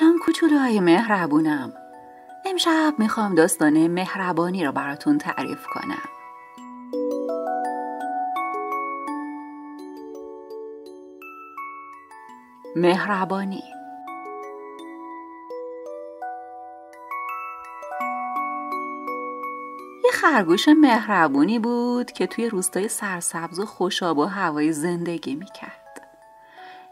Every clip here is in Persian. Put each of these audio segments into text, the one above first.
سلام کوچولوهای مهربونم. امشب میخوام داستان مهربانی رو براتون تعریف کنم. مهربانی. یه خرگوش مهربونی بود که توی روستای سرسبز و خوشاب و هوایی زندگی میکرد.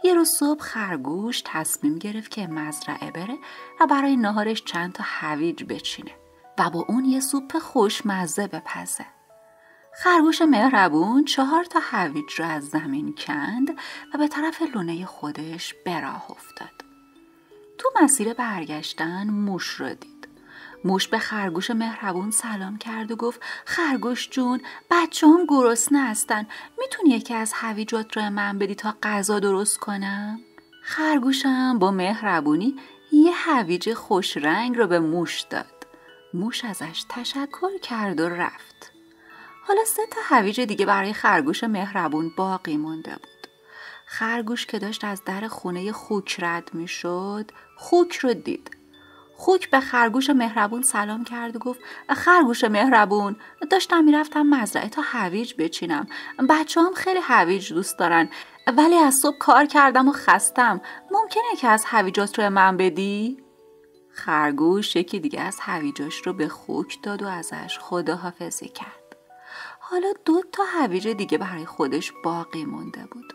یه روز صبح خرگوش تصمیم گرفت که مزرعه بره و برای ناهارش چند تا هویج بچینه و با اون یه سوپ خوشمزه بپزه. خرگوش مهربون 4 تا هویج رو از زمین کند و به طرف لونه خودش به راه افتاد. تو مسیر برگشتن موش رو دید. موش به خرگوش مهربون سلام کرد و گفت خرگوش جون، بچه‌ام گرسنه هستن، میتونی یکی از هویجات رو من بدی تا غذا درست کنم؟ خرگوشم با مهربونی یه هویج خوش رنگ رو به موش داد. موش ازش تشکر کرد و رفت. حالا 3 تا هویج دیگه برای خرگوش مهربون باقی مونده بود. خرگوش که داشت از در خونه خوک رد میشد، خوک رو دید. خوک به خرگوش مهربون سلام کرد و گفت خرگوش مهربون، داشتم میرفتم مزرعه تا هویج بچینم. بچه‌ام خیلی هویج دوست دارن، ولی از صبح کار کردم و خستم. ممکنه که از هویجات رو من بدی؟ خرگوش یکی دیگه از هویجاش رو به خوک داد و ازش خداحافظی کرد. حالا 2 تا هویج دیگه برای خودش باقی مونده بود.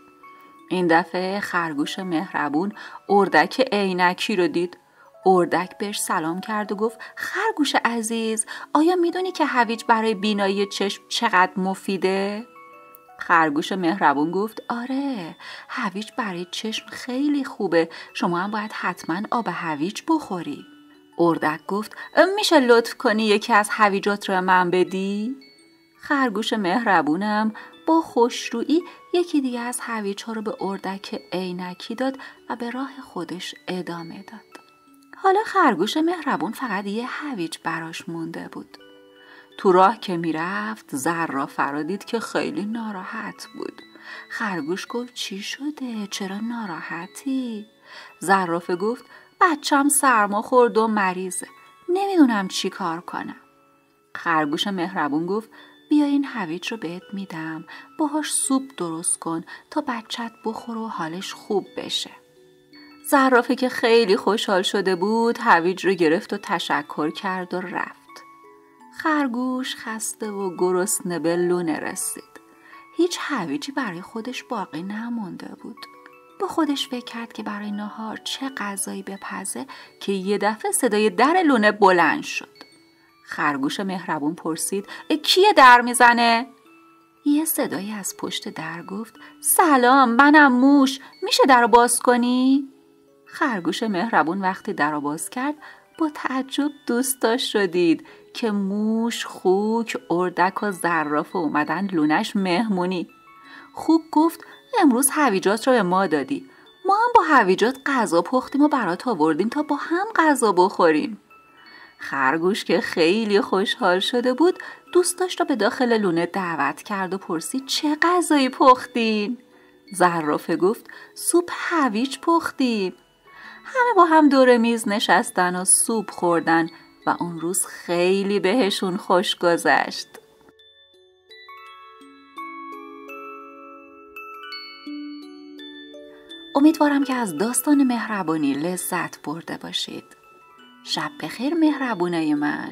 این دفعه خرگوش مهربون اردک عینکی رو دید. اردک بهش سلام کرد و گفت خرگوش عزیز، آیا میدونی که هویج برای بینایی چشم چقدر مفیده؟ خرگوش مهربون گفت آره، هویج برای چشم خیلی خوبه، شما هم باید حتما آب هویج بخوری. اردک گفت میشه لطف کنی یکی از هویجات رو من بدی؟ خرگوش مهربونم با خوشرویی یکی دیگه از هویج‌ها رو به اردک عینکی داد و به راه خودش ادامه داد. حالا خرگوش مهربون فقط یه هویج براش مونده بود. تو راه که میرفت زرافه را دید که خیلی ناراحت بود. خرگوش گفت چی شده؟ چرا ناراحتی؟ زرافه گفت بچم سرما خورد و مریضه، نمیدونم چی کار کنم. خرگوش مهربون گفت بیا این هویج رو بهت میدم، باهاش سوپ درست کن تا بچت بخور و حالش خوب بشه. زرافه که خیلی خوشحال شده بود هویج رو گرفت و تشکر کرد و رفت. خرگوش خسته و گرسنه به لونه رسید. هیچ هویجی برای خودش باقی نمونده بود. با خودش فکر کرد که برای نهار چه غذایی بپزه که یه دفعه صدای در لونه بلند شد. خرگوش مهربون پرسید کیه در میزنه؟ یه صدایی از پشت در گفت سلام، منم موش، میشه در رو باز کنی؟ خرگوش مهربون وقتی در رو باز کرد با تعجب دوستاش شدید که موش، خوک، اردک و زرافه اومدن لونش مهمونی. خوک گفت امروز هویجات رو به ما دادی، ما هم با هویجات غذا پختیم و برات آوردیم تا با هم غذا بخوریم. خرگوش که خیلی خوشحال شده بود دوستاش رو به داخل لونه دعوت کرد و پرسید چه غذایی پختین؟ زرافه گفت سوپ هویج پختیم. همه با هم دور میز نشستن و سوپ خوردن و اون روز خیلی بهشون خوش گذشت. امیدوارم که از داستان مهربانی لذت برده باشید. شب بخیر مهربونای من.